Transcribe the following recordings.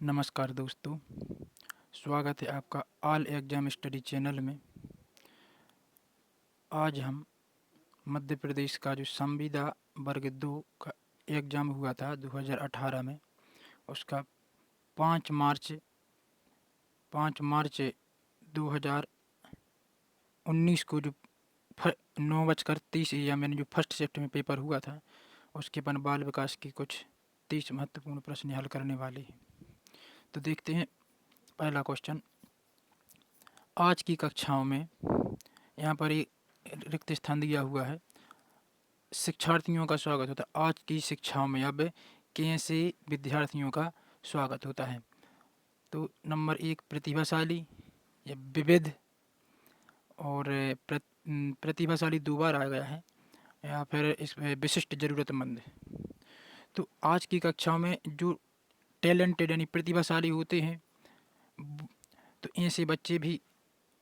नमस्कार दोस्तों, स्वागत है आपका ऑल एग्जाम स्टडी चैनल में। आज हम मध्य प्रदेश का जो संविदा वर्ग 2 का एग्ज़ाम हुआ था 2018 में, उसका 5 मार्च 2019 को जो 9:30 AM यानी जो फर्स्ट शिफ्ट में पेपर हुआ था, उसके अपन बाल विकास के कुछ 30 महत्वपूर्ण प्रश्न हल करने वाले हैं। तो देखते हैं पहला क्वेश्चन। आज की कक्षाओं में यहाँ पर एक रिक्त स्थान दिया हुआ है, शिक्षार्थियों का स्वागत होता है। आज की शिक्षाओं में अब कैसे विद्यार्थियों का स्वागत होता है? तो नंबर 1 प्रतिभाशाली या विविध, और प्रतिभाशाली 2 बार आ गया है, या फिर इस विशिष्ट ज़रूरतमंद। तो आज की कक्षाओं में जो टैलेंटेड यानी प्रतिभाशाली होते हैं, तो ऐसे बच्चे भी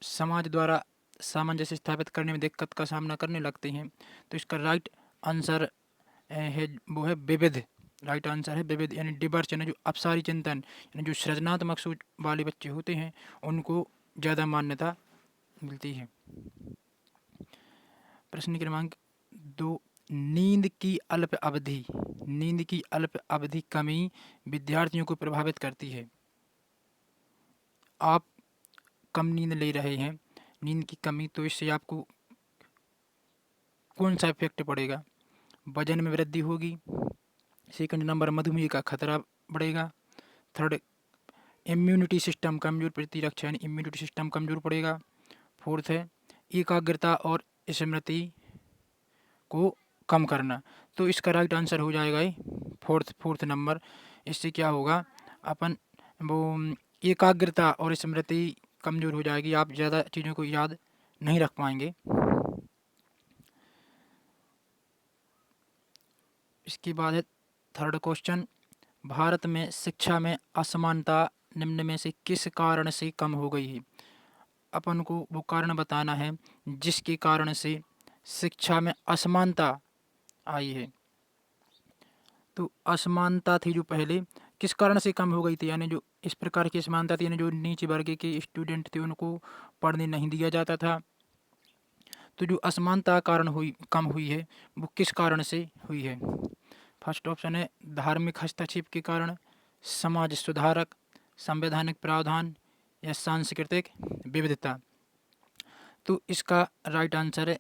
समाज द्वारा सामंजस्य स्थापित करने में दिक्कत का सामना करने लगते हैं। तो इसका राइट आंसर है वो है विविध। राइट आंसर है विविध, यानी डिवर्स, यानी जो अपसारी चिंतन यानी जो सृजनात्मक सोच वाले बच्चे होते हैं उनको ज़्यादा मान्यता मिलती है। प्रश्न क्रमांक 2, नींद की अल्प अवधि कमी विद्यार्थियों को प्रभावित करती है। आप कम नींद ले रहे हैं, नींद की कमी, तो इससे आपको कौन सा इफेक्ट पड़ेगा? वजन में वृद्धि होगी। सेकंड नंबर, मधुमेह का खतरा बढ़ेगा। थर्ड, इम्यूनिटी सिस्टम कमजोर, प्रतिरक्षा यानी इम्यूनिटी सिस्टम कमजोर पड़ेगा। फोर्थ है एकाग्रता और स्मृति को कम करना। तो इसका राइट आंसर हो जाएगा फोर्थ नंबर। इससे क्या होगा, अपन वो एकाग्रता और स्मृति कमजोर हो जाएगी, आप ज़्यादा चीज़ों को याद नहीं रख पाएंगे। इसके बाद है थर्ड क्वेश्चन, भारत में शिक्षा में असमानता निम्न में से किस कारण से कम हो गई है? अपन को वो कारण बताना है जिसके कारण से शिक्षा में असमानता आई है। तो असमानता थी जो पहले, किस कारण से कम हो गई थी, यानी जो इस प्रकार की असमानता थी, यानी जो नीचे वर्ग के स्टूडेंट थे उनको पढ़ने नहीं दिया जाता था। तो जो असमानता कम हुई है वो किस कारण से हुई है? फर्स्ट ऑप्शन है धार्मिक हस्तक्षेप के कारण, समाज सुधारक, संवैधानिक प्रावधान या सांस्कृतिक विविधता। तो इसका राइट आंसर है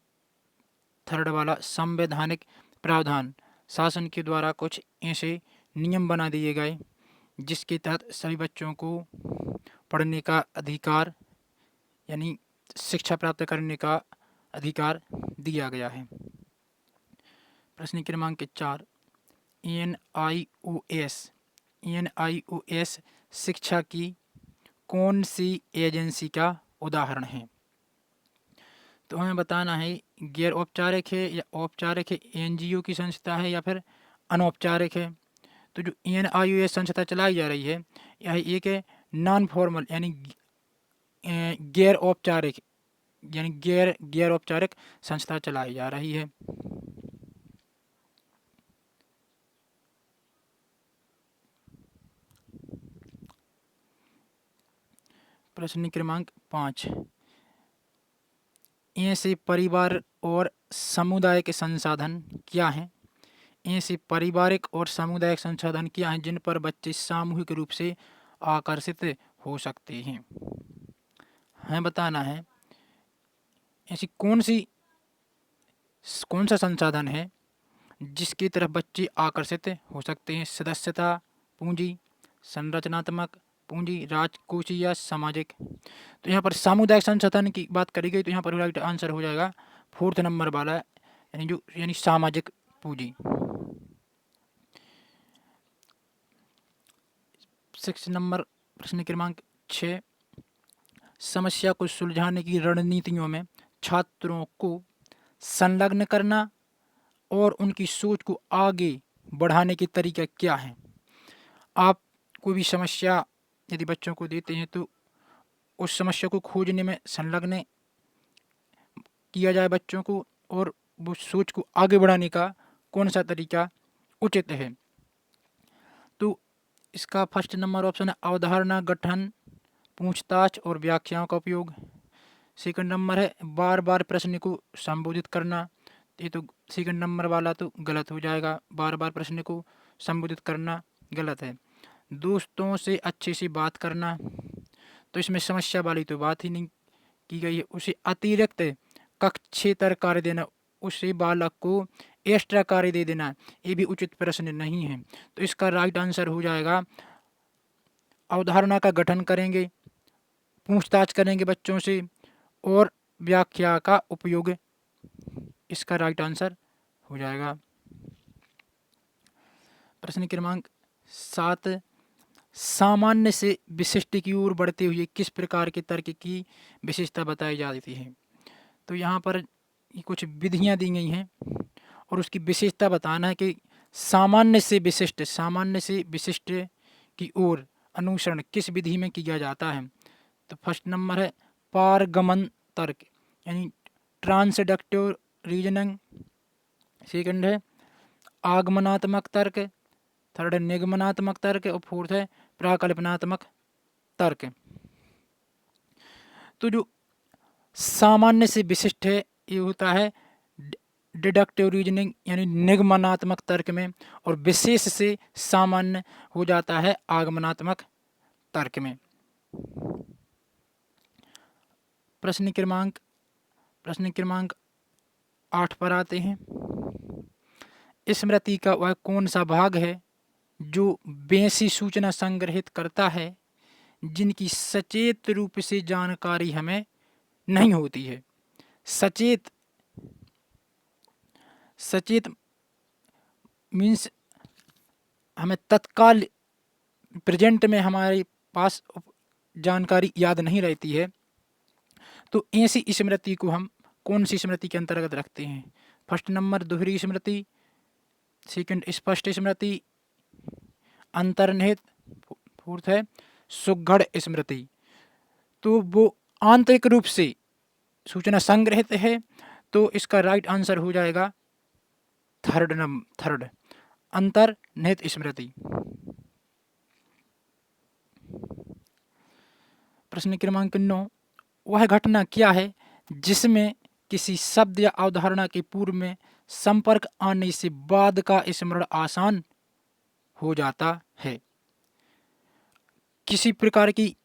थर्ड वाला, संवैधानिक प्रावधान। शासन के द्वारा कुछ ऐसे नियम बना दिए गए जिसके तहत सभी बच्चों को पढ़ने का अधिकार यानी शिक्षा प्राप्त करने का अधिकार दिया गया है। प्रश्न क्रमांक 4, एनआईओएस शिक्षा की कौन सी एजेंसी का उदाहरण है? तो हमें बताना है गैर औपचारिक है या औपचारिक है, एनजीओ की संस्था है या फिर अनौपचारिक है। तो जो एनआईओएस संस्था चलाई जा रही है यह एक है नॉन फॉर्मल यानी गैर औपचारिक यानी गैर औपचारिक संस्था चलाई जा रही है। प्रश्न क्रमांक 5, ऐसे परिवार और सामुदायिक संसाधन क्या हैं? ऐसे पारिवारिक और सामुदायिक संसाधन क्या हैं जिन पर बच्चे सामूहिक रूप से आकर्षित हो सकते हैं? हमें बताना है ऐसी कौन सा संसाधन है जिसकी तरफ बच्चे आकर्षित हो सकते हैं? सदस्यता पूंजी, संरचनात्मक पूंजी, राजकोषीय या सामाजिक। तो यहाँ पर सामुदायिक संसाधन की बात करी गई, तो यहाँ पर राइट आंसर हो जाएगा फोर्थ नंबर वाला, यानी सामाजिक पूंजी। 6 नंबर प्रश्न क्रमांक 6, समस्या को सुलझाने की रणनीतियों में छात्रों को संलग्न करना और उनकी सोच को आगे बढ़ाने के तरीका क्या हैं? आप कोई भी समस्या यदि बच्चों को देते हैं तो उस समस्या को खोजने में संलग्न किया जाए बच्चों को, और वो सोच को आगे बढ़ाने का कौन सा तरीका उचित है? तो इसका फर्स्ट नंबर ऑप्शन है अवधारणा गठन, पूछताछ और व्याख्याओं का उपयोग। सेकंड नंबर है बार बार प्रश्न को संबोधित करना। ये तो सेकंड नंबर वाला तो गलत हो जाएगा, बार बार प्रश्न को संबोधित करना गलत है। दोस्तों से अच्छे से बात करना, तो इसमें समस्या वाली तो बात ही नहीं की गई है। उसे अतिरिक्त कक्षेतर कार्य देना, उसे बालक को एक्स्ट्रा कार्य दे देना, ये भी उचित प्रश्न नहीं है। तो इसका राइट आंसर हो जाएगा अवधारणा का गठन करेंगे, पूछताछ करेंगे बच्चों से और व्याख्या का उपयोग, इसका राइट आंसर हो जाएगा। प्रश्न क्रमांक 7, सामान्य से विशिष्ट की ओर बढ़ते हुए किस प्रकार के तर्क की विशेषता बताई जाती है। तो यहाँ पर कुछ विधियाँ दी गई हैं और उसकी विशेषता बताना है कि सामान्य से विशिष्ट की ओर अनुसरण किस विधि में किया जाता है। तो फर्स्ट नंबर है पारगमन तर्क यानी ट्रांसडक्टिव रीजनिंग। सेकंड है आगमनात्मक तर्क, थर्ड है निगमनात्मक तर्क और फोर्थ है प्राकल्पनात्मक तर्क। तो जो सामान्य से विशिष्ट है ये होता है डिडक्टिव रीजनिंग यानी निगमनात्मक तर्क में, और विशेष से सामान्य हो जाता है आगमनात्मक तर्क में। प्रश्न क्रमांक 8 पर आते हैं। स्मृति का वह कौन सा भाग है जो वैसी सूचना संग्रहित करता है जिनकी सचेत रूप से जानकारी हमें नहीं होती है। सचेत मीन्स हमें तत्काल प्रेजेंट में हमारे पास जानकारी याद नहीं रहती है। तो ऐसी स्मृति को हम कौन सी स्मृति के अंतर्गत रखते हैं। फर्स्ट नंबर दोहरी स्मृति, सेकंड स्पष्ट स्मृति, अंतर्निहित, फोर्थ है सुघड़ स्मृति। तो वो आंतरिक रूप से सूचना संग्रहित है, तो इसका राइट आंसर हो जाएगा थर्ड अंतर्निहित स्मृति। प्रश्न क्रमांक 9, वह घटना क्या है जिसमें किसी शब्द या अवधारणा के पूर्व में संपर्क आने से बाद का स्मरण आसान हो जाता है। किसी प्रकार की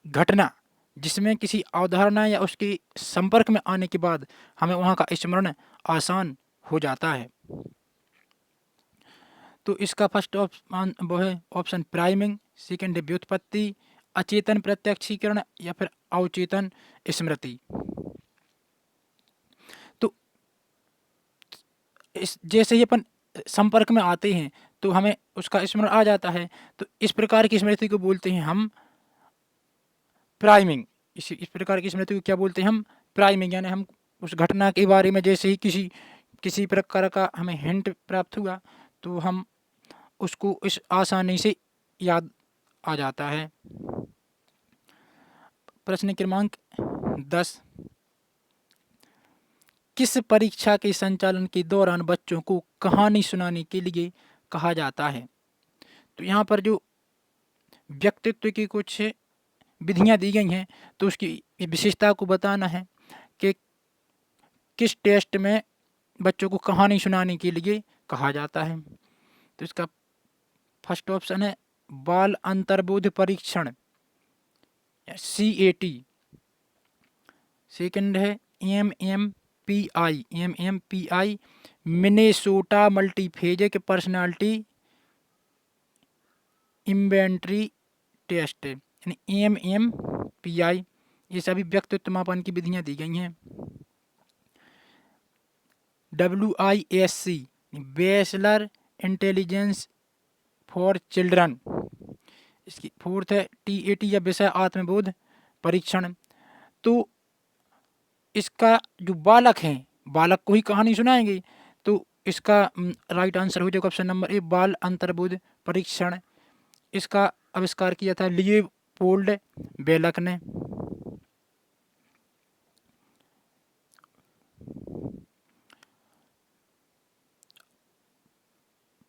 घटना जिसमें किसी अवधारणा या उसके संपर्क में आने के बाद हमें वहां का स्मरण आसान हो जाता है। तो इसका फर्स्ट ऑप्शन वो है ऑप्शन प्राइमिंग, सेकंड है व्युत्पत्ति, अचेतन प्रत्यक्षीकरण या फिर अवचेतन स्मृति। तो जैसे ही अपन संपर्क में आते हैं तो हमें उसका स्मरण आ जाता है, तो इस प्रकार की स्मृति को बोलते हैं हम प्राइमिंग। इस प्रकार की स्मृति को क्या बोलते हैं हम प्राइमिंग, यानी हम उस घटना के बारे में जैसे ही किसी प्रकार का हमें हिंट प्राप्त हुआ तो हम उसको इस आसानी से याद आ जाता है। प्रश्न क्रमांक 10, किस परीक्षा के संचालन के दौरान बच्चों को कहानी सुनाने के लिए कहा जाता है। तो यहाँ पर जो व्यक्तित्व की कुछ विधियाँ दी गई हैं तो उसकी विशेषता को बताना है कि किस टेस्ट में बच्चों को कहानी सुनाने के लिए कहा जाता है। तो इसका फर्स्ट ऑप्शन है बाल अंतर्बोध परीक्षण CAT, सेकंड है MMPI Minnesota multiphasic personality inventory test यानी MMPI। ये सभी व्यक्तित्व मापन की विधियाँ दी गई हैं। WISC bachelor intelligence for children. इसकी फोर्थ है TAT या विषय आत्मबोध परीक्षण। तो इसका जो बालक हैं बालक को ही कहानी सुनाएंगे, तो इसका राइट आंसर हो जाएगा ऑप्शन नंबर ए बाल अंतर्बोध परीक्षण। इसका आविष्कार किया था लियोपोल्ड बेलक ने।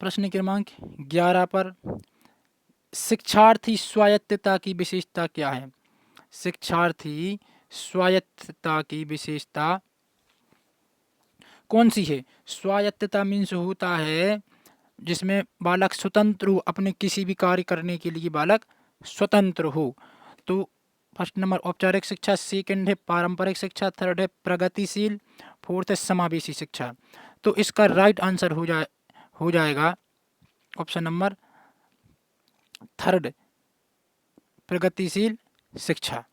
प्रश्न क्रमांक 11 पर शिक्षार्थी स्वायत्तता की विशेषता क्या है? शिक्षार्थी स्वायत्तता की विशेषता कौन सी है? स्वायत्तता मीन्स होता है जिसमें बालक स्वतंत्र हो, अपने किसी भी कार्य करने के लिए बालक स्वतंत्र हो। तो फर्स्ट नंबर औपचारिक शिक्षा, सेकंड है पारंपरिक शिक्षा, थर्ड है प्रगतिशील, फोर्थ है समावेशी शिक्षा। तो इसका राइट आंसर हो जाएगा ऑप्शन नंबर थर्ड, प्रगतिशील शिक्षा।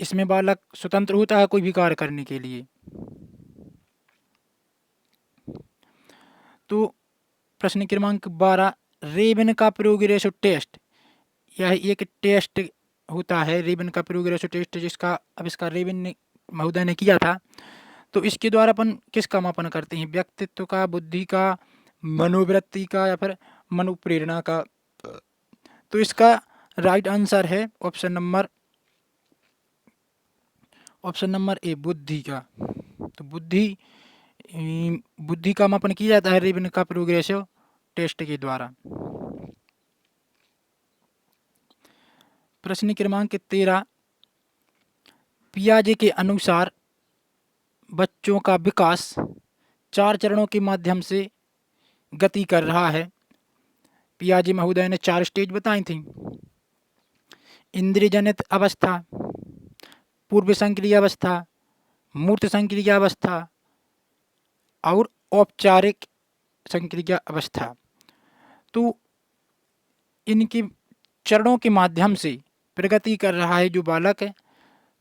इसमें बालक स्वतंत्र होता है कोई भी कार्य करने के लिए। तो प्रश्न क्रमांक 12, रेबन का प्रोग्रेसिव टेस्ट, यह एक टेस्ट होता है रेबन का प्रोग्रेसिव टेस्ट, जिसका आविष्कार रेबन महोदय ने किया था। तो इसके द्वारा अपन किसका मापन करते हैं? व्यक्तित्व का, बुद्धि का, मनोवृत्ति का, या फिर मनोप्रेरणा का? तो इसका राइट आंसर है ऑप्शन नंबर ए, बुद्धि का। तो बुद्धि का मापन किया जाता है रेबन का प्रोग्रेसिव टेस्ट के द्वारा। प्रश्न क्रमांक 13, पियाजे के अनुसार बच्चों का विकास 4 चरणों के माध्यम से गति कर रहा है। पियाजे महोदय ने 4 स्टेज बताई थी। इंद्रिय जनित अवस्था, पूर्व संक्रिय अवस्था, मूर्त संक्रिय अवस्था और औपचारिक संक्रिय अवस्था। तो इनके चरणों के माध्यम से प्रगति कर रहा है जो बालक है,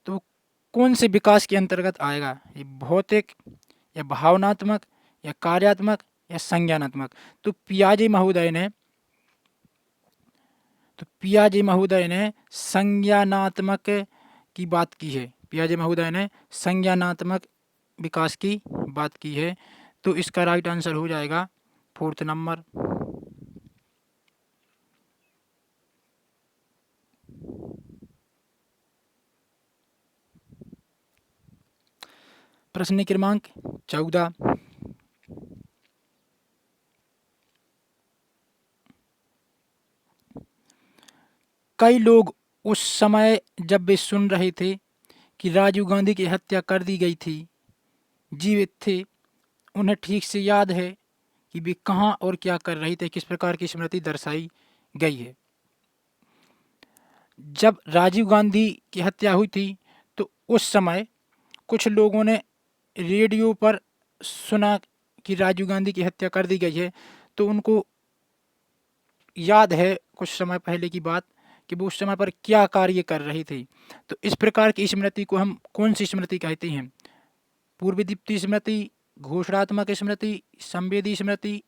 तो कौन से विकास के अंतर्गत आएगा? ये भौतिक या भावनात्मक या कार्यात्मक या संज्ञानात्मक? तो पियाजे महोदय ने संज्ञानात्मक की बात की है। पियाजे महोदय ने संज्ञानात्मक विकास की बात की है। तो इसका राइट आंसर हो जाएगा फोर्थ नंबर। प्रश्न क्रमांक 14, कई लोग उस समय जब वे सुन रहे थे कि राजीव गांधी की हत्या कर दी गई थी, जीवित थे, उन्हें ठीक से याद है कि वे कहाँ और क्या कर रहे थे, किस प्रकार की स्मृति दर्शाई गई है। जब राजीव गांधी की हत्या हुई थी तो उस समय कुछ लोगों ने रेडियो पर सुना कि राजीव गांधी की हत्या कर दी गई है, तो उनको याद है कुछ समय पहले की बात कि वो उस समय पर क्या कार्य कर रहे थे। तो इस प्रकार की स्मृति को हम कौन सी स्मृति कहते हैं? पूर्वदीप्ति स्मृति, घोषणात्मक स्मृति, संवेदी स्मृति,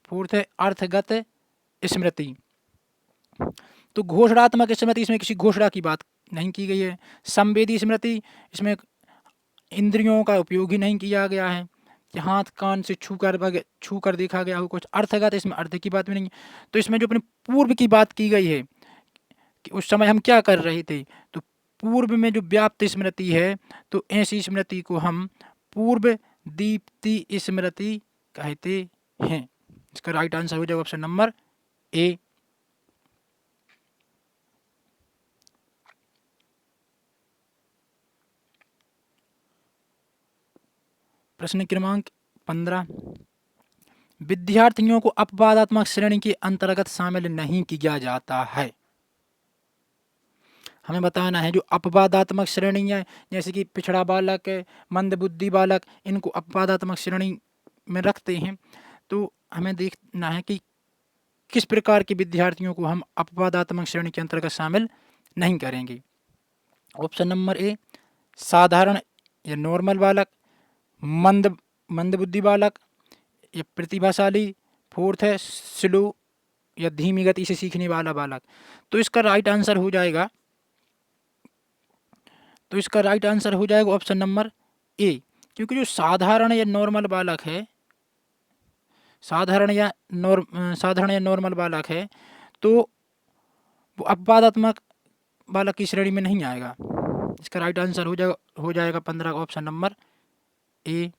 फोर्थ है अर्थगत स्मृति। तो घोषणात्मक स्मृति, इसमें किसी घोषणा की बात नहीं की गई है। संवेदी स्मृति, इसमें इंद्रियों का उपयोग ही नहीं किया गया है कि हाथ कान से छू कर देखा गया हो कुछ। अर्थगत, इसमें अर्थ की बात भी नहीं है। तो इसमें जो अपने पूर्व की बात की गई है कि उस समय हम क्या कर रहे थे, तो पूर्व में जो व्याप्त स्मृति है, तो ऐसी स्मृति को हम पूर्व दीप्ति स्मृति कहते हैं। इसका राइट आंसर हो जाएगा ऑप्शन नंबर ए। प्रश्न क्रमांक 15, विद्यार्थियों को अपवादात्मक श्रेणी के अंतर्गत शामिल नहीं किया जाता है। हमें बताना है जो अपवादात्मक श्रेणी है, जैसे कि पिछड़ा बालक, मंदबुद्धि बालक, इनको अपवादात्मक श्रेणी में रखते हैं। तो हमें देखना है कि किस प्रकार के विद्यार्थियों को हम अपवादात्मक श्रेणी के अंतर्गत शामिल नहीं करेंगे। ऑप्शन नंबर ए, साधारण या नॉर्मल बालक, मंदबुद्धि बालक या प्रतिभाशाली, फोर्थ है स्लो या धीमी गति से सीखने वाला बालक। तो इसका राइट आंसर हो जाएगा ऑप्शन नंबर ए, क्योंकि जो साधारण या नॉर्मल बालक है, साधारण या नॉर्मल बालक है, तो वो अपवादात्मक बालक की श्रेणी में नहीं आएगा। इसका राइट आंसर हो जाएगा 15 ऑप्शन नंबर ए।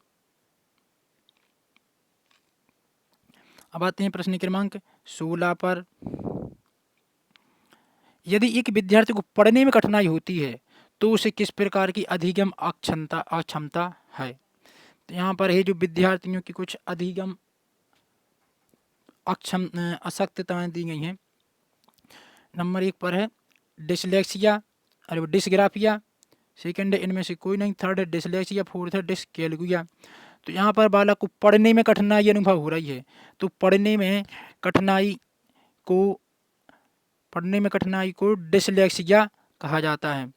अब आते हैं प्रश्न क्रमांक 16 पर। यदि एक विद्यार्थी को पढ़ने में कठिनाई होती है तो उसे किस प्रकार की अधिगम अक्षमता अक्षमता है। तो यहाँ पर है जो विद्यार्थियों की कुछ अधिगम अशक्तताएं दी गई हैं। नंबर 1 पर है डिसलेक्सिया, अरे वो डिसग्राफिया, सेकंड है इनमें से कोई नहीं, थर्ड है डिसलेक्सिया, फोर्थ है डिसकैल्कुलिया। तो यहाँ पर बालक को पढ़ने में कठिनाई अनुभव हो रही है, तो पढ़ने में कठिनाई को डिसलेक्सिया कहा जाता है।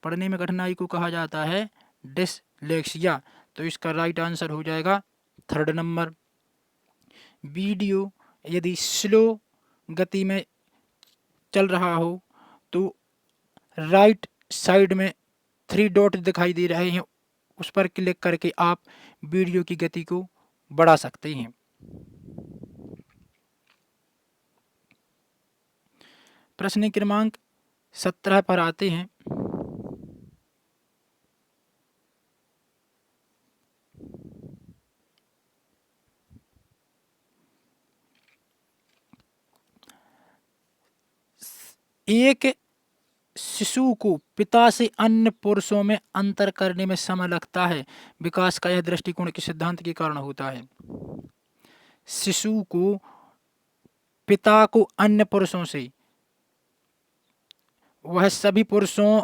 पढ़ने में कठिनाई को कहा जाता है डिसलेक्सिया। तो इसका राइट आंसर हो जाएगा थर्ड नंबर। वीडियो यदि स्लो गति में चल रहा हो तो राइट साइड में 3 डॉट दिखाई दे रहे हैं, उस पर क्लिक करके आप वीडियो की गति को बढ़ा सकते हैं। प्रश्न क्रमांक 17 पर आते हैं। एक शिशु को पिता से अन्य पुरुषों में अंतर करने में समय लगता है, विकास का यह दृष्टिकोण किस सिद्धांत के कारण होता है। शिशु को पिता को अन्य पुरुषों से, वह सभी पुरुषों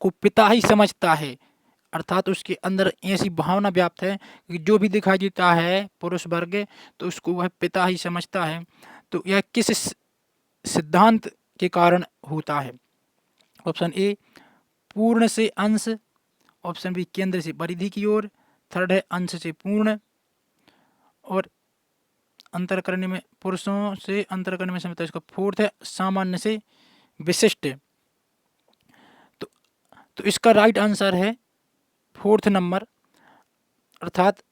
को पिता ही समझता है, अर्थात उसके अंदर ऐसी भावना व्याप्त है कि जो भी दिखाई देता है पुरुष वर्ग तो उसको वह पिता ही समझता है। तो यह किस सिद्धांत के कारण होता है। ऑप्शन ए पूर्ण से अंश, ऑप्शन बी केंद्र से परिधि की ओर, थर्ड है अंश से पूर्ण, और अंतर करने में पुरुषों से अंतर करने में समझता है, इसका फोर्थ है सामान्य से विशिष्ट। तो इसका राइट आंसर है फोर्थ नंबर, अर्थात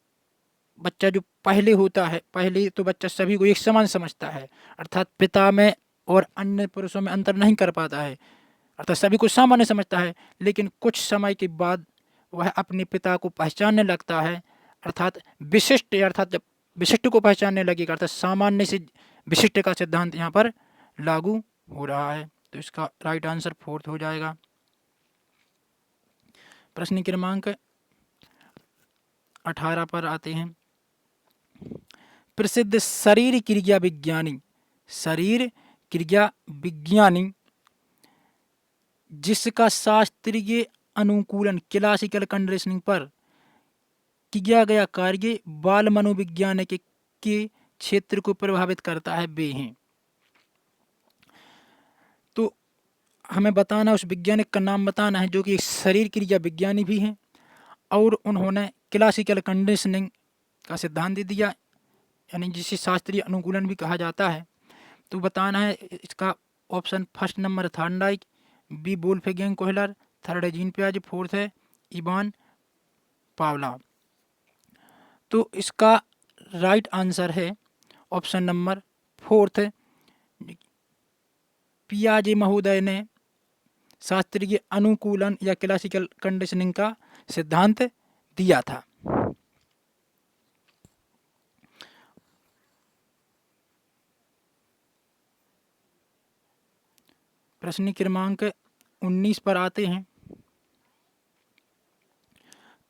बच्चा जो पहले होता है, पहले तो बच्चा सभी को एक समान समझता है, अर्थात पिता में और अन्य पुरुषों में अंतर नहीं कर पाता है, अर्थात सभी को सामान्य समझता है। लेकिन कुछ समय के बाद वह अपने पिता को पहचानने लगता है, अर्थात विशिष्ट, अर्थात जब विशिष्ट को पहचानने लगेगा, अर्थात सामान्य से विशिष्ट का सिद्धांत यहाँ पर लागू हो रहा है। तो इसका राइट आंसर फोर्थ हो जाएगा। प्रश्न क्रमांक 18 पर आते हैं। प्रसिद्ध शरीर क्रिया विज्ञानी जिसका शास्त्रीय अनुकूलन क्लासिकल कंडीशनिंग पर किया गया कार्य बाल मनोविज्ञान के क्षेत्र को प्रभावित करता है, वे हैं। तो हमें बताना, उस वैज्ञानिक का नाम बताना है जो कि एक शरीर क्रिया विज्ञानी भी हैं और उन्होंने क्लासिकल कंडीशनिंग का सिद्धांत दे दिया, यानी जिसे शास्त्रीय अनुकूलन भी कहा जाता है। तो बताना है इसका option first number Thorndike, B Wolfgang Kohler, third है जीन पियाजे, फोर्थ है इवान पावला। तो इसका राइट आंसर है ऑप्शन नंबर फोर्थ। पियाजे महोदय ने शास्त्रीय अनुकूलन या क्लासिकल कंडीशनिंग का सिद्धांत दिया था। प्रश्न क्रमांक 19 पर आते हैं।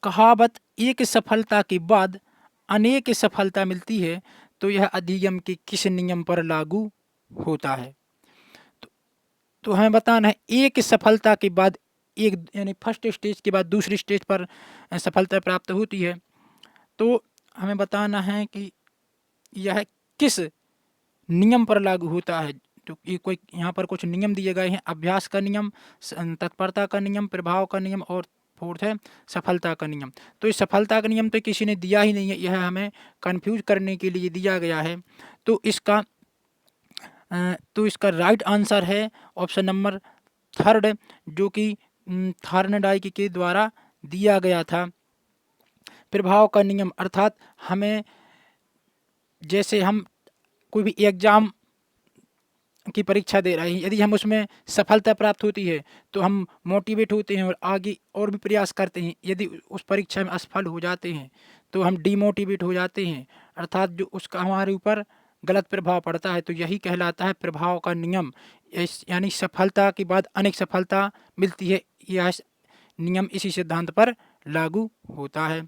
कहावत एक सफलता के बाद अनेक सफलता मिलती है, तो यह अधिगम के किस नियम पर लागू होता है। तो हमें बताना है एक सफलता के बाद एक, यानी फर्स्ट स्टेज के बाद दूसरी स्टेज पर सफलता प्राप्त होती है। तो हमें बताना है कि यह किस नियम पर लागू होता है। तो ये कोई यहाँ पर कुछ नियम दिए गए हैं, अभ्यास का नियम, तत्परता का नियम, प्रभाव का नियम और फोर्थ है सफलता का नियम। तो इस सफलता का नियम तो किसी ने दिया ही नहीं है, यह हमें कंफ्यूज करने के लिए दिया गया है। तो इसका राइट आंसर है ऑप्शन नंबर थर्ड, जो कि थॉर्नडाइक के द्वारा दिया गया था। प्रभाव का नियम, अर्थात हमें, जैसे हम कोई भी एग्जाम की परीक्षा दे रहे हैं, यदि हम उसमें सफलता प्राप्त होती है तो हम मोटिवेट होते हैं और आगे और भी प्रयास करते हैं। यदि उस परीक्षा में असफल हो जाते हैं तो हम डिमोटिवेट हो जाते हैं, अर्थात जो उसका हमारे ऊपर गलत प्रभाव पड़ता है। तो यही कहलाता है प्रभाव का नियम। यानी सफलता के बाद अनेक सफलता मिलती है, यह नियम इसी सिद्धांत पर लागू होता है।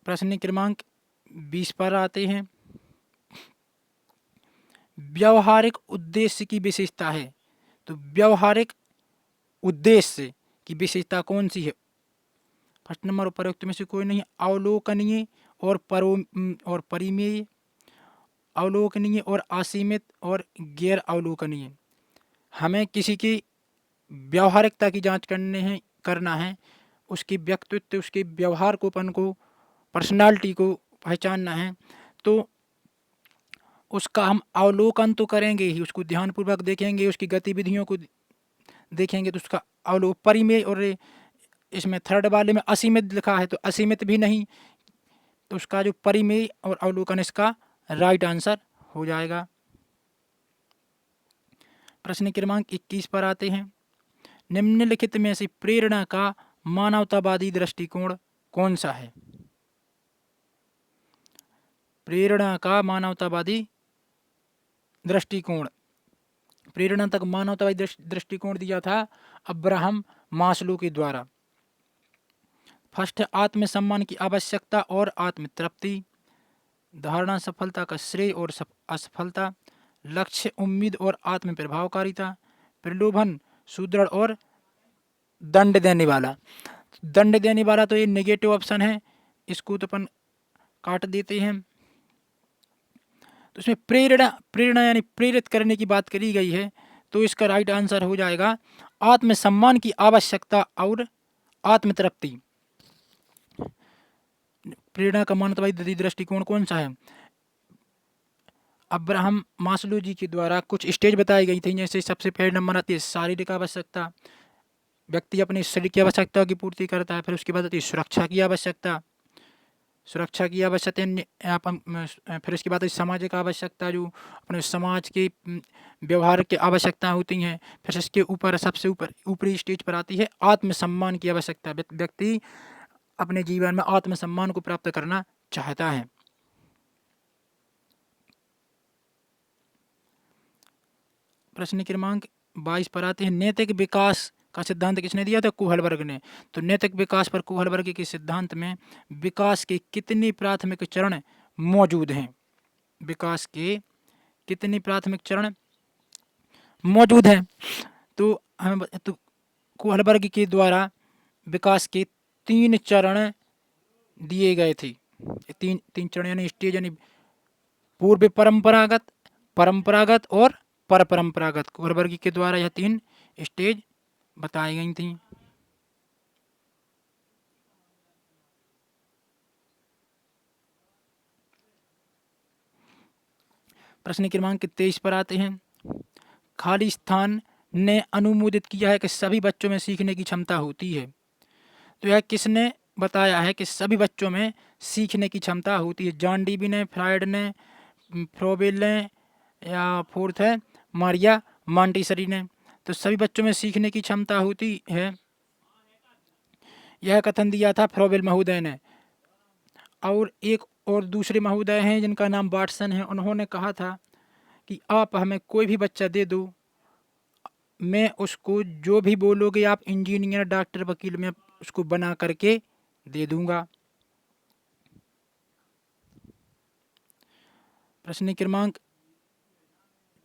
प्रश्न क्रमांक 20 पर आते हैं। व्यवहारिक उद्देश्य की विशेषता है, तो व्यवहारिक उद्देश्य की विशेषता कौन सी है? फर्स्ट नंबर, उपरोक्त में से कोई नहीं। अवलोकनीय और परिमेय, अवलोकनीय और असीमित और गैर अवलोकनीय। हमें किसी की व्यवहारिकता की जांच करना है, उसकी व्यक्तित्व, उसके व्यवहार को, पर्सनालिटी को पहचानना है, तो उसका हम अवलोकन तो करेंगे ही, उसको ध्यानपूर्वक देखेंगे, उसकी गतिविधियों को देखेंगे, तो उसका परिमेय, और इसमें थर्ड वाले में असीमित लिखा है तो असीमित भी नहीं, तो उसका जो परिमेय और अवलोकन इसका राइट आंसर हो जाएगा। प्रश्न क्रमांक 21 पर आते हैं। निम्नलिखित में से प्रेरणा का मानवतावादी दृष्टिकोण कौन सा है? प्रेरणा का मानवतावादी दृष्टिकोण, प्रेरणा तक मानवतावादी दृष्टिकोण दिया था अब्राहम मास्लो के द्वारा। फर्स्ट, आत्मसम्मान की आवश्यकता और आत्मतृप्ति। धारणा, सफलता का श्रेय और असफलता। लक्ष्य, उम्मीद और आत्म प्रभावकारिता। प्रलोभन, सुदृढ़ और दंड देने वाला। दंड देने वाला तो ये नेगेटिव ऑप्शन है, इसको तो अपन काट देते हैं। तो इसमें प्रेरणा यानी प्रेरित करने की बात करी गई है, तो इसका राइट आंसर हो जाएगा आत्मसम्मान की आवश्यकता और आत्मतृप्ति। प्रेरणा का मानवतावादी दृष्टिकोण कौन सा है? अब्राहम मास्लो जी के द्वारा कुछ स्टेज बताई गई थी, जैसे सबसे पहले नंबर आती है शारीरिक आवश्यकता, व्यक्ति अपने शरीर की आवश्यकता की पूर्ति करता है। फिर उसके बाद आती है सुरक्षा की आवश्यकता, फिर उसके बाद सामाजिक आवश्यकता, जो अपने समाज के व्यवहार की आवश्यकता होती हैं। फिर इसके ऊपर सबसे ऊपरी स्टेज पर आती है आत्मसम्मान की आवश्यकता, व्यक्ति अपने जीवन में आत्मसम्मान को प्राप्त करना चाहता है। प्रश्न क्रमांक 22 पर आते हैं। नैतिक विकास का सिद्धांत किसने दिया था? कोहलबर्ग ने। तो नैतिक विकास पर कोहलबर्ग के सिद्धांत में विकास के कितने प्राथमिक चरण मौजूद हैं? विकास के कितने प्राथमिक चरण मौजूद हैं? तो कोहलबर्ग के द्वारा विकास के 3 चरण दिए गए थे। तीन चरण यानी स्टेज, यानी पूर्व परंपरागत, परंपरागत और पर परंपरागत। कोहलबर्ग के द्वारा यह 3 स्टेज बताई गई थी। प्रश्न क्रमांक 23 पर आते हैं। खाली स्थान ने अनुमोदित किया है कि सभी बच्चों में सीखने की क्षमता होती है। तो यह किसने बताया है कि सभी बच्चों में सीखने की क्षमता होती है? जॉन डीवी ने, फ्रायड ने, फ्रोबेल ने, या फोर्थ है मारिया मॉन्टेसरी ने। तो सभी बच्चों में सीखने की क्षमता होती है, यह कथन दिया था फ्रोबेल महोदय ने। और एक और दूसरे महोदय हैं जिनका नाम वाटसन है, उन्होंने कहा था कि आप हमें कोई भी बच्चा दे दो, मैं उसको जो भी बोलोगे आप इंजीनियर, डॉक्टर, वकील, में उसको बना करके दे दूंगा। प्रश्न क्रमांक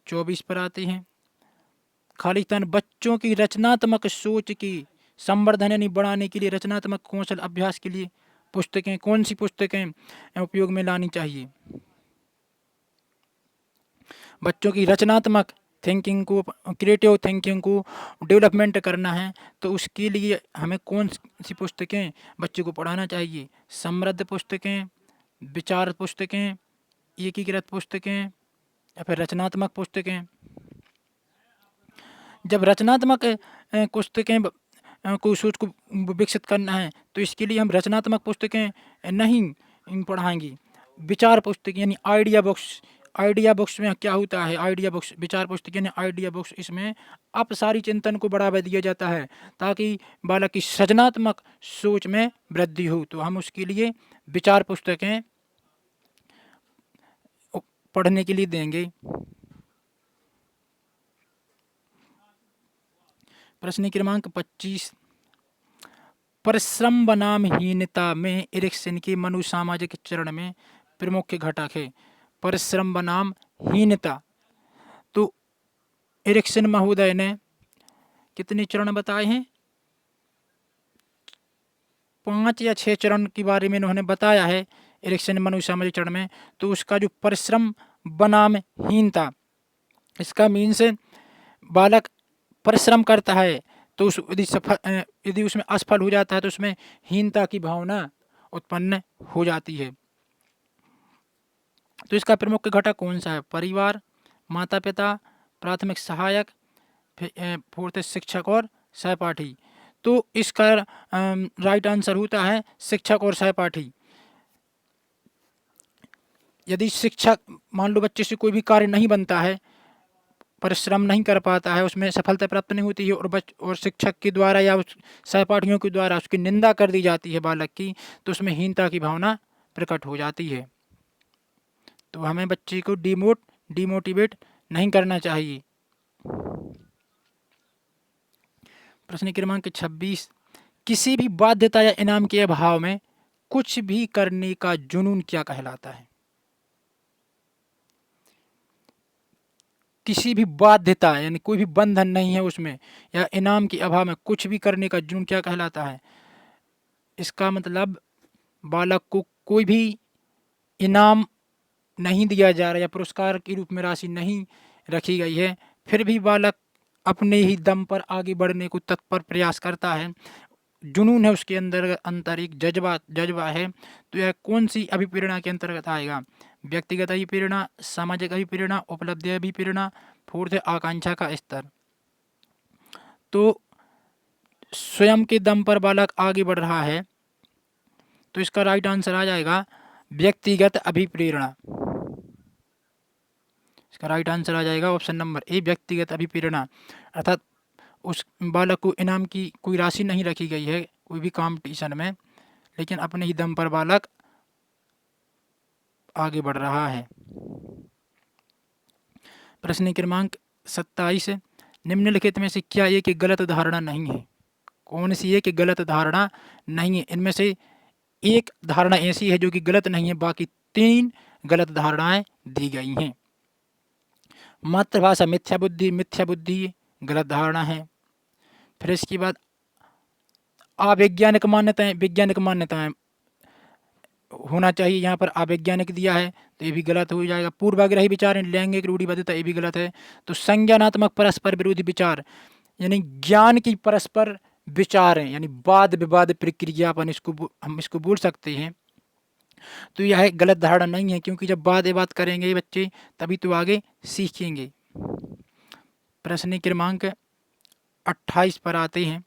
24 पर आते हैं। खाली स्थान, बच्चों की रचनात्मक सोच की संवर्धन यानी बढ़ाने के लिए रचनात्मक कौशल अभ्यास के लिए पुस्तकें, कौन सी पुस्तकें उपयोग में लानी चाहिए? बच्चों की रचनात्मक थिंकिंग को, क्रिएटिव थिंकिंग को डेवलपमेंट करना है, तो उसके लिए हमें कौन सी पुस्तकें बच्चों को पढ़ाना चाहिए? समृद्ध पुस्तकें, विचार पुस्तकें, एकीकृत पुस्तकें, या फिर रचनात्मक पुस्तकें? जब रचनात्मक पुस्तकें को सोच को विकसित करना है, तो इसके लिए हम रचनात्मक पुस्तकें नहीं पढ़ाएंगे। विचार पुस्तक यानी आइडिया बुक्स, आइडिया बुक्स में क्या होता है? आइडिया बुक्स, विचार पुस्तक यानी आइडिया बुक्स, इसमें अपसारी चिंतन को बढ़ावा दिया जाता है ताकि बालक की सृजनात्मक सोच में वृद्धि हो। तो हम उसके लिए विचार पुस्तकें पढ़ने के लिए देंगे। प्रश्न क्रमांक 25, परिश्रम बनाम हीनता में एरिक्सन के मनोसामाजिक चरण में प्रमुख घटक है। परिश्रम बनाम हीनता, तो एरिक्सन महोदय ने कितने चरण बताए हैं? 5 या 6 चरण के बारे में उन्होंने बताया है एरिक्सन मनोसामाजिक चरण में। तो उसका जो परिश्रम बनाम हीनता, इसका मीन्स बालक परिश्रम करता है तो यदि उसमें असफल हो जाता है तो उसमें हीनता की भावना उत्पन्न हो जाती है। तो इसका प्रमुख घटक कौन सा है? परिवार, माता पिता, प्राथमिक सहायक, फोर्थ शिक्षक और सहपाठी। तो इसका राइट आंसर होता है शिक्षक और सहपाठी। यदि शिक्षक, मान लो बच्चे से कोई भी कार्य नहीं बनता है, परिश्रम नहीं कर पाता है, उसमें सफलता प्राप्त नहीं होती है और शिक्षक के द्वारा या उस सहपाठियों के द्वारा उसकी निंदा कर दी जाती है बालक की, तो उसमें हीनता की भावना प्रकट हो जाती है। तो हमें बच्चे को डिमोटिवेट नहीं करना चाहिए। प्रश्न क्रमांक 26, किसी भी बाध्यता या इनाम के अभाव में कुछ भी करने का जुनून क्या कहलाता है? किसी भी बाध्यता यानी कोई भी बंधन नहीं है उसमें, या इनाम के अभाव में कुछ भी करने का जुनून क्या कहलाता है? इसका मतलब बालक को कोई भी इनाम नहीं दिया जा रहा या पुरस्कार के रूप में राशि नहीं रखी गई है, फिर भी बालक अपने ही दम पर आगे बढ़ने को तत्पर प्रयास करता है, जुनून है उसके अंतर एक जज्बा है। तो यह कौन सी अभिप्रेरणा के अंतर्गत आएगा? व्यक्तिगत अभिप्रेरणा, सामाजिक अभिप्रेरणा, उपलब्धि अभिप्रेरणा, फोर्थ आकांक्षा का स्तर। तो स्वयं के दम पर बालक आगे बढ़ रहा है, तो इसका राइट आंसर आ जाएगा व्यक्तिगत अभिप्रेरणा। इसका राइट आंसर आ जाएगा ऑप्शन नंबर ए, व्यक्तिगत अभिप्रेरणा। अर्थात उस बालक को इनाम की कोई राशि नहीं रखी गई है कोई भी कंपटीशन में, लेकिन अपने ही दम पर बालक आगे बढ़ रहा है। प्रश्न क्रमांक 27, निम्नलिखित में से क्या एक गलत धारणा नहीं है? कौन सी एक गलत धारणा नहीं है? इनमें से एक धारणा ऐसी है जो कि गलत नहीं है, बाकी 3 गलत धारणाएं दी गई हैं। मातृभाषा मिथ्या बुद्धि गलत धारणा है। फिर इसके बाद अवैज्ञानिक मान्यताएं होना चाहिए, यहाँ पर अवैज्ञानिक दिया है तो ये भी गलत हो जाएगा। पूर्वाग्रही विचार, लैंगिक रूढ़िबद्धता, ये भी गलत है। तो संज्ञानात्मक परस्पर विरोधी विचार यानी ज्ञान की परस्पर विचार है, यानी वाद विवाद प्रक्रिया हम इसको बोल सकते हैं। तो यह गलत धारणा नहीं है, क्योंकि जब वाद विवाद करेंगे बच्चे तभी तो आगे सीखेंगे। प्रश्न क्रमांक 28 पर आते हैं।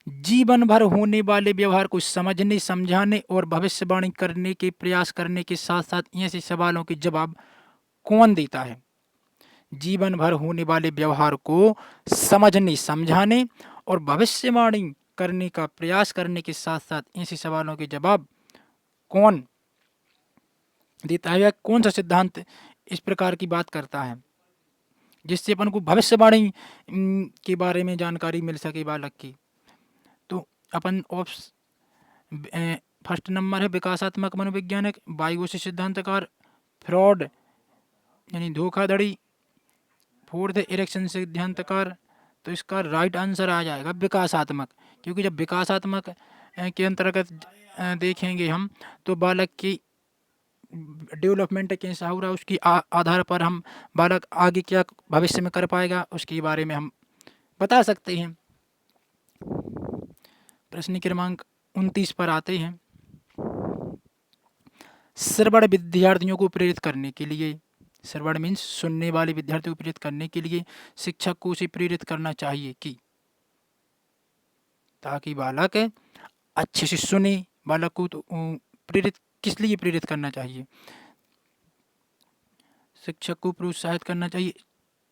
जीवन भर होने वाले व्यवहार को समझने, समझाने और भविष्यवाणी करने के प्रयास करने के साथ साथ ऐसे सवालों के जवाब कौन देता है? जीवन भर होने वाले व्यवहार को समझने, समझाने और भविष्यवाणी करने का प्रयास करने के साथ साथ ऐसे सवालों के जवाब कौन देता है? या कौन सा सिद्धांत इस प्रकार की बात करता है जिससे अपन को भविष्यवाणी के बारे में जानकारी मिल सके बालक की? तो अपन फर्स्ट नंबर है विकासात्मक मनोवैज्ञानिक, वाइगोसी सिद्धांतकार, फ्रॉड यानी धोखाधड़ी, फोर्थ एरिक्सन सिद्धांतकार। तो इसका राइट आंसर आ जाएगा विकासात्मक, क्योंकि जब विकासात्मक के अंतर्गत देखेंगे हम तो बालक की डेवलपमेंट कैसा हो रहा है उसकी आधार पर हम बालक आगे क्या भविष्य में कर पाएगा उसके बारे में हम बता सकते हैं। प्रश्न क्रमांक 29 पर आते हैं। श्रवण विद्यार्थियों को प्रेरित करने के लिए, श्रवण मीन्स सुनने वाले विद्यार्थियों को प्रेरित करने के लिए शिक्षक को उसे प्रेरित करना चाहिए कि ताकि बालक अच्छे से सुने। बालक को तो प्रेरित किस लिए प्रेरित करना चाहिए? शिक्षक को प्रोत्साहित करना चाहिए।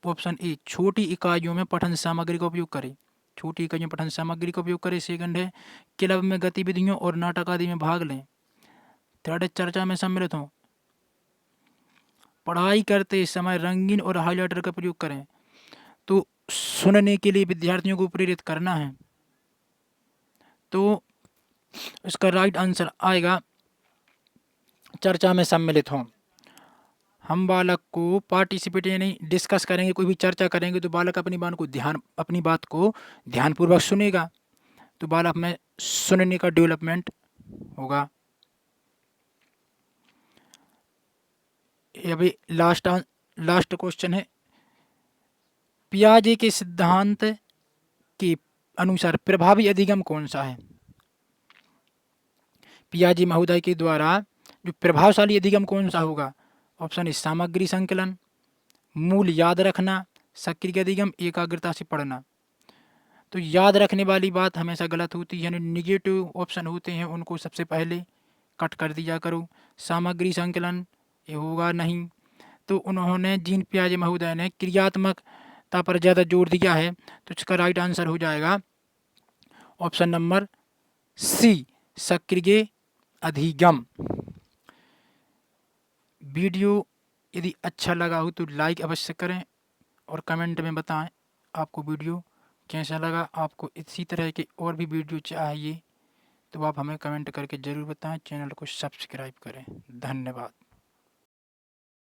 ऑप्शन ए, छोटी इकाइयों में पठन सामग्री का उपयोग करें। छोटी इकाइयों में पठन सामग्री का उपयोग करें। सेकंड है क्लब में गतिविधियों और नाटक आदि में भाग लें। थर्ड है चर्चा में सम्मिलित हों। पढ़ाई करते समय रंगीन और हाइलाइटर का प्रयोग करें। तो सुनने के लिए विद्यार्थियों को प्रेरित करना है, तो इसका राइट आंसर आएगा चर्चा में सम्मिलित हों। हम बालक को पार्टिसिपेट यानी डिस्कस करेंगे, कोई भी चर्चा करेंगे तो बालक अपनी बात को ध्यानपूर्वक सुनेगा, तो बालक में सुनने का डेवलपमेंट होगा। ये अभी लास्ट क्वेश्चन है, पियाजे के सिद्धांत के अनुसार प्रभावी अधिगम कौन सा है? पियाजे महोदय के द्वारा जो प्रभावशाली अधिगम कौन सा होगा? ऑप्शन ए सामग्री संकलन, मूल याद रखना, सक्रिय अधिगम, एकाग्रता से पढ़ना। तो याद रखने वाली बात हमेशा गलत होती है, यानी निगेटिव ऑप्शन होते हैं उनको सबसे पहले कट कर दिया करो। सामग्री संकलन ये होगा नहीं। तो उन्होंने जीन पियाजे महोदय ने क्रियात्मकता पर ज़्यादा जोर दिया है, तो इसका राइट आंसर हो जाएगा ऑप्शन नंबर सी, सक्रिय अधिगम। वीडियो यदि अच्छा लगा हो तो लाइक अवश्य करें और कमेंट में बताएं आपको वीडियो कैसा लगा। आपको इसी तरह के और भी वीडियो चाहिए तो आप हमें कमेंट करके ज़रूर बताएं। चैनल को सब्सक्राइब करें। धन्यवाद।